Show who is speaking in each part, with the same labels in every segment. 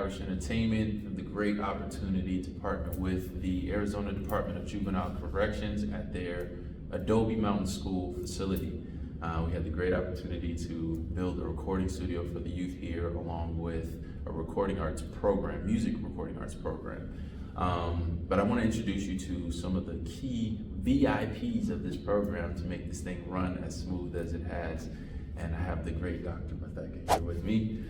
Speaker 1: Irish Entertainment for the great opportunity to partner with the Arizona Department of Juvenile Corrections at their Adobe Mountain School Facility. We had the great opportunity to build a recording studio for the youth here, along with a recording arts program, music recording arts program. But I want to introduce you to some of the key VIPs of this program to make this thing run as smooth as it has. And I have the great Dr. Matheka here with me.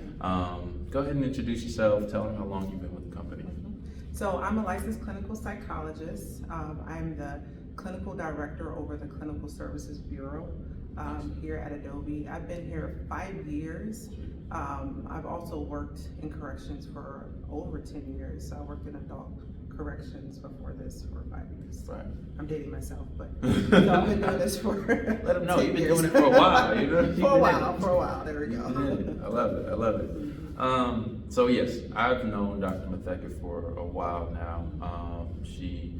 Speaker 1: Go ahead and introduce yourself. Tell them how long you've been with the company.
Speaker 2: So I'm a licensed clinical psychologist. I'm the clinical director over the Clinical Services Bureau here at Adobe. I've been here 5 years. I've also worked in corrections for over 10 years. So I worked in adult corrections before this for 5 years.
Speaker 1: Right.
Speaker 2: I'm dating myself, but so I've been doing this for
Speaker 1: Let them know you've been doing it for a while. You know?
Speaker 2: For a while. There we go.
Speaker 1: I love it. So yes, I've known Dr. Matheka for a while now. She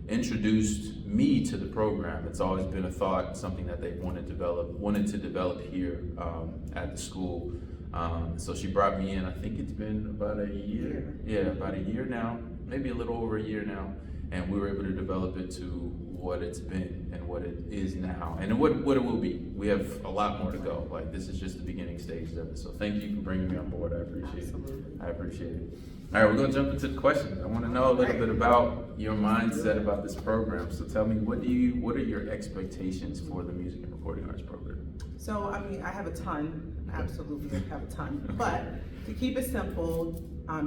Speaker 1: introduced me to the program. It's always been a thought, something that they wanted to develop here at the school. So she brought me in. I think it's been about a year. Yeah, about a year now, maybe a little over a year now, and we were able to develop it to what it's been and what it is now, and what it will be. We have a lot more to go. Like, this is just the beginning stages of it. So thank you for bringing me on board. I appreciate it. I appreciate it. All right, we're gonna jump into the questions. I want to know a little bit about your mindset about this program. So tell me, what are your expectations for the music and recording arts program?
Speaker 2: So, I mean, I have a ton, absolutely have a ton, but to keep it simple,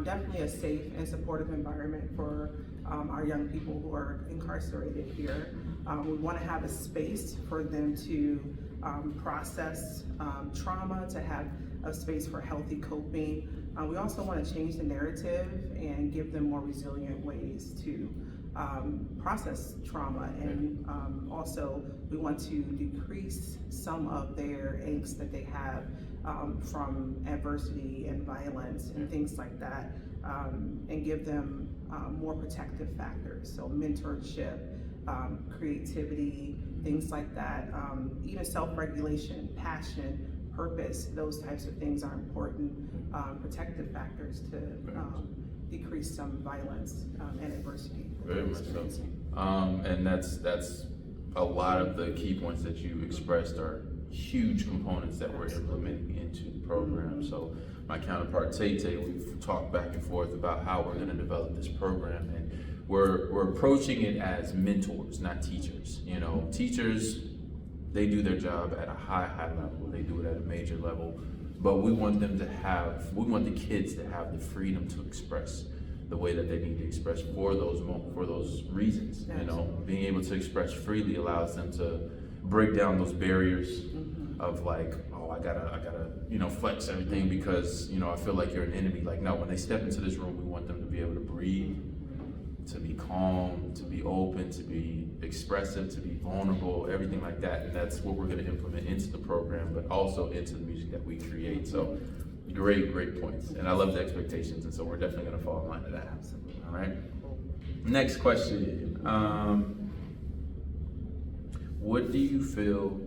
Speaker 2: definitely a safe and supportive environment for our young people who are incarcerated here. We want to have a space for them to process trauma, to have a space for healthy coping. We also want to change the narrative and give them more resilient ways to process trauma, and also we want to decrease some of their angst that they have from adversity and violence and things like that, and give them more protective factors, so mentorship, creativity, things like that, even self-regulation, passion, purpose. Those types of things are important protective factors to decrease some violence and adversity.
Speaker 1: Very much so. And that's a lot of the key points that you expressed are huge components that we're implementing into the program. So my counterpart Tay, we've talked back and forth about how we're going to develop this program, and we're approaching it as mentors, not teachers. You know, teachers, they do their job at a high level. They do it at a major level, but we want the kids to have the freedom to express the way that they need to express for those reasons. You know, being able to express freely allows them to break down those barriers of like, oh, I gotta, flex everything because, I feel like you're an enemy. Like, no, when they step into this room, we want them to be able to breathe, to be calm, to be open, to be expressive, to be vulnerable, everything like that. And that's what we're going to implement into the program, but also into the music that we create. So great points. And I love the expectations. And so we're definitely going to fall in line to that. All right. Next question. What do you feel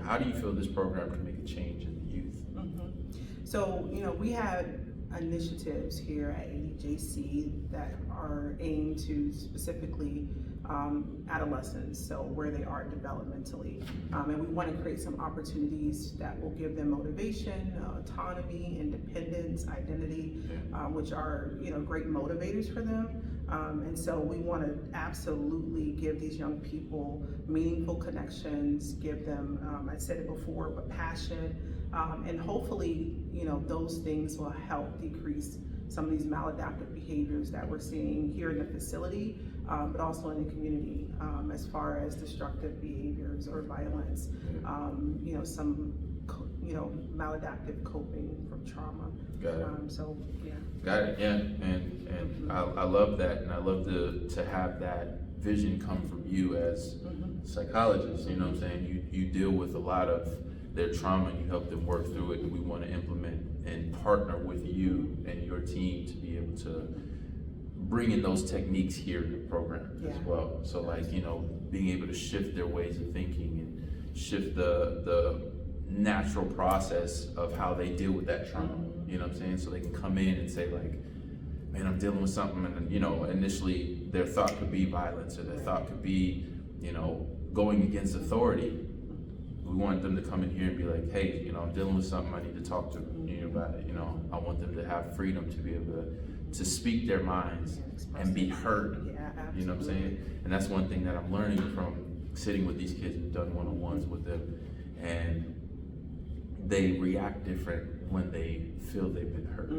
Speaker 1: how do you feel this program can make a change in the youth?
Speaker 2: So, we had initiatives here at ADJC that are aimed to specifically adolescents, so where they are developmentally, and we want to create some opportunities that will give them motivation, autonomy, independence, identity, which are great motivators for them. And so we want to absolutely give these young people meaningful connections, give them, I said it before, but passion, and hopefully, those things will help decrease some of these maladaptive behaviors that we're seeing here in the facility, but also in the community, as far as destructive behaviors or violence, some maladaptive coping from trauma.
Speaker 1: Got it.
Speaker 2: So yeah.
Speaker 1: Got it. Yeah, and I love that, and I love to have that vision come from you as a psychologist. You know what I'm saying? You deal with a lot of their trauma, and you help them work through it, and we want to implement and partner with you and your team to be able to bring in those techniques here in the program as well. So like, being able to shift their ways of thinking and shift the natural process of how they deal with that trauma. you know what I'm saying? So they can come in and say like, man, I'm dealing with something, and you know, initially their thought could be violence, or their thought could be, you know, going against authority. We want them to come in here and be like, hey, you know, I'm dealing with something, I need to talk to you about it. You know, I want them to have freedom to be able to speak their minds and be heard. You know what I'm saying? And that's one thing that I'm learning from sitting with these kids and done one-on-ones with them, and they react different when they feel they've been heard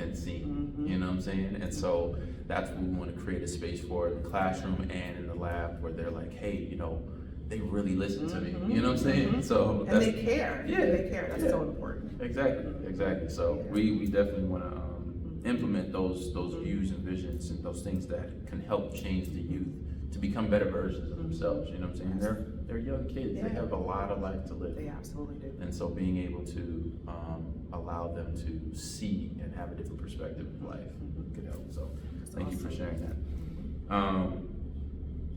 Speaker 1: and seen. You know what I'm saying? And so that's what we want to create a space for in the classroom and in the lab, where they're like, hey, you know, they really listen to me. You know what I'm saying? So
Speaker 2: and they care.
Speaker 1: Yeah,
Speaker 2: they care. That's so important.
Speaker 1: Exactly. So we definitely want to implement those views and visions and those things that can help change the youth to become better versions of themselves. You know what I'm saying? They're young kids. They have a lot of life to live.
Speaker 2: They absolutely do.
Speaker 1: And so being able to allow them to see and have a different perspective of life could help. So thank you for sharing that.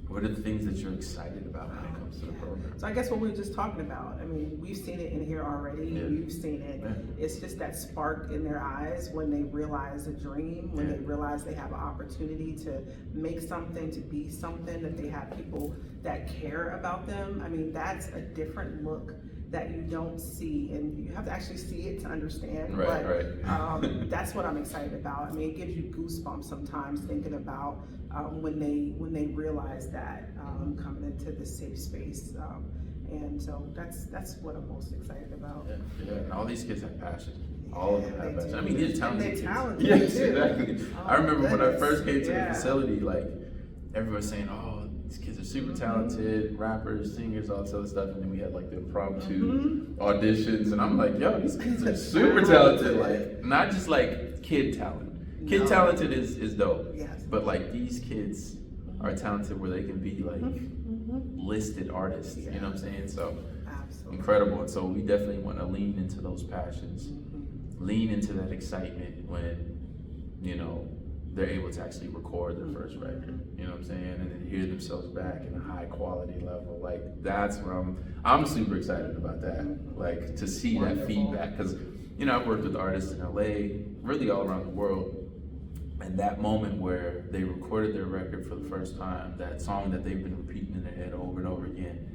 Speaker 1: What are the things that you're excited about when it comes to the program?
Speaker 2: So I guess what we were just talking about, I mean, we've seen it in here already, you've seen it. It's just that spark in their eyes when they realize a dream, when they realize they have an opportunity to make something, to be something, that they have people that care about them. I mean, that's a different look that you don't see, and you have to actually see it to understand. That's what I'm excited about. I mean, it gives you goosebumps sometimes thinking about when they realize that coming into this safe space, and so that's what I'm most excited about.
Speaker 1: And all these kids have passion. All of them have passion. I mean, they're talented.
Speaker 2: They're talented.
Speaker 1: Yes, exactly. I remember when I first came to the facility, like everyone was saying, "Oh, these kids are super talented, rappers, singers, all this other stuff," and then we had like the impromptu auditions, and I'm like, yo, these kids are super talented, like not just like kid talent. Kid talented is dope, but like these kids are talented where they can be like listed artists, you know what I'm saying? So incredible. And so we definitely want to lean into those passions, lean into that excitement when, you know, they're able to actually record their first record, you know what I'm saying, and then hear themselves back in a high quality level. Like that's where I'm super excited about that, like to see that feedback, because you know, I've worked with artists in LA, really all around the world, and that moment where they recorded their record for the first time, that song that they've been repeating in their head over and over again,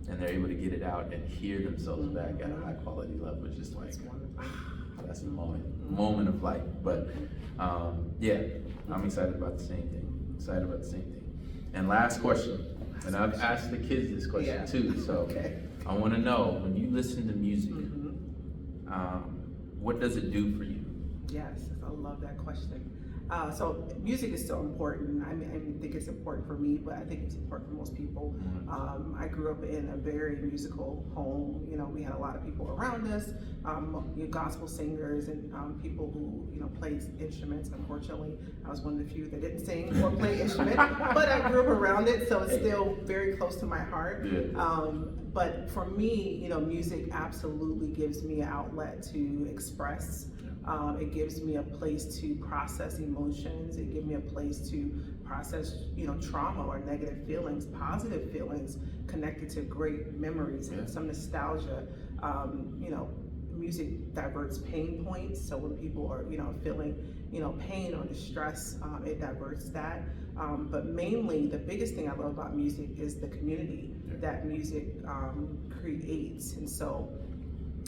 Speaker 1: and they're able to get it out and hear themselves back at a high quality level, is just like, that's a moment of life. But yeah, I'm excited about the same thing. And last question, and I've asked the kids this question too, so I want to know, when you listen to music, what does it do for you?
Speaker 2: Yes, I love that question. So music is so important. I mean, I think it's important for me, but I think it's important for most people. I grew up in a very musical home. You know, we had a lot of people around us, gospel singers and people who, you know, played instruments. Unfortunately, I was one of the few that didn't sing or play instrument, but I grew up around it, so it's still very close to my heart. But for me, you know, music absolutely gives me an outlet to express. It gives me a place to process emotions. It gives me a place to process, you know, trauma or negative feelings, positive feelings connected to great memories and some nostalgia. You know, music diverts pain points. So when people are, you know, feeling, you know, pain or distress, it diverts that. But mainly, the biggest thing I love about music is the community that music creates. And so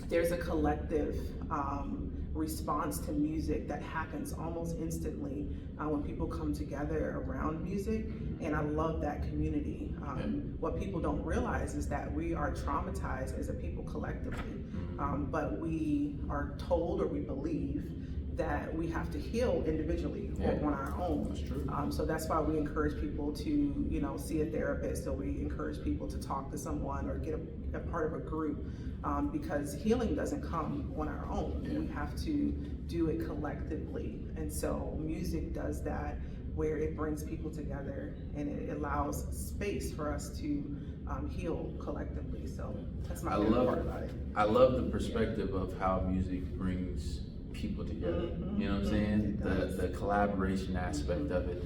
Speaker 2: there's a collective response to music that happens almost instantly when people come together around music, and I love that community. What people don't realize is that we are traumatized as a people collectively, but we are told, or we believe, that we have to heal individually or on our own.
Speaker 1: That's true.
Speaker 2: So that's why we encourage people to, you know, see a therapist, or we encourage people to talk to someone or get a part of a group, because healing doesn't come on our own. We have to do it collectively. And so music does that, where it brings people together and it allows space for us to heal collectively. So that's my favorite part about it.
Speaker 1: I love the perspective of how music brings people together. You know what I'm saying? The collaboration aspect of it.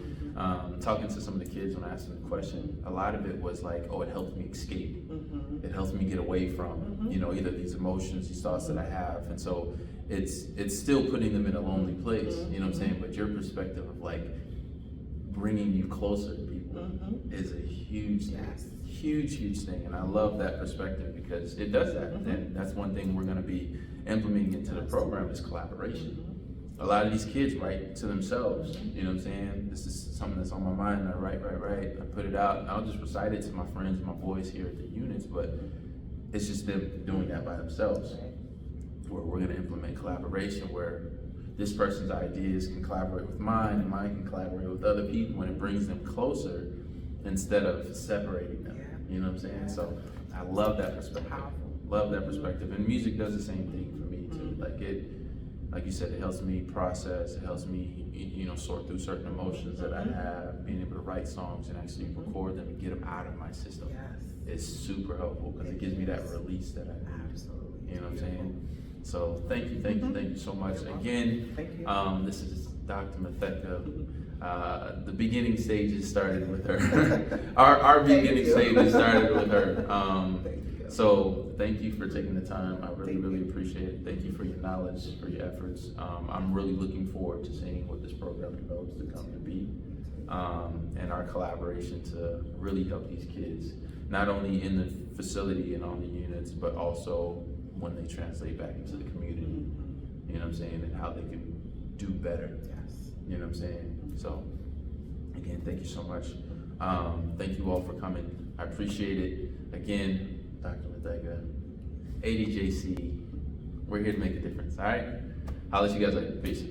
Speaker 1: Talking to some of the kids when I asked them the question, a lot of it was like, oh, it helps me escape. It helps me get away from, you know, either these emotions, these thoughts that I have. And so it's still putting them in a lonely place, you know what I'm saying? But your perspective of like bringing you closer to people is a huge thing.
Speaker 2: Yes.
Speaker 1: Huge thing. And I love that perspective because it does that. And that's one thing we're gonna be implementing into the program is collaboration. A lot of these kids write to themselves, you know what I'm saying? This is something that's on my mind, and I write, I put it out, and I'll just recite it to my friends and my boys here at the units, but it's just them doing that by themselves. Where we're gonna implement collaboration, where this person's ideas can collaborate with mine, and mine can collaborate with other people, and it brings them closer instead of separating them, you know what I'm saying? So I love that perspective. Love that perspective, and music does the same thing for me too. Like you said, it helps me process, it helps me, you know, sort through certain emotions that I have. Being able to write songs and actually record them and get them out of my system is super helpful because it gives me that release that I need.
Speaker 2: Absolutely.
Speaker 1: You know what I'm saying? So thank you so much. Again, this is Dr. Matheka. The beginning stages started with her. our beginning stages started with her. So thank you for taking the time. I really appreciate it. Thank you for your knowledge, for your efforts. I'm really looking forward to seeing what this program develops to come to be, and our collaboration to really help these kids, not only in the facility and on the units, but also when they translate back into the community. You know what I'm saying? And how they can do better. You know what I'm saying? So again, thank you so much. Thank you all for coming. I appreciate it. Again, Dr. Matheka, ADJC, we're here to make a difference, all right? I'll let you guys later. Peace.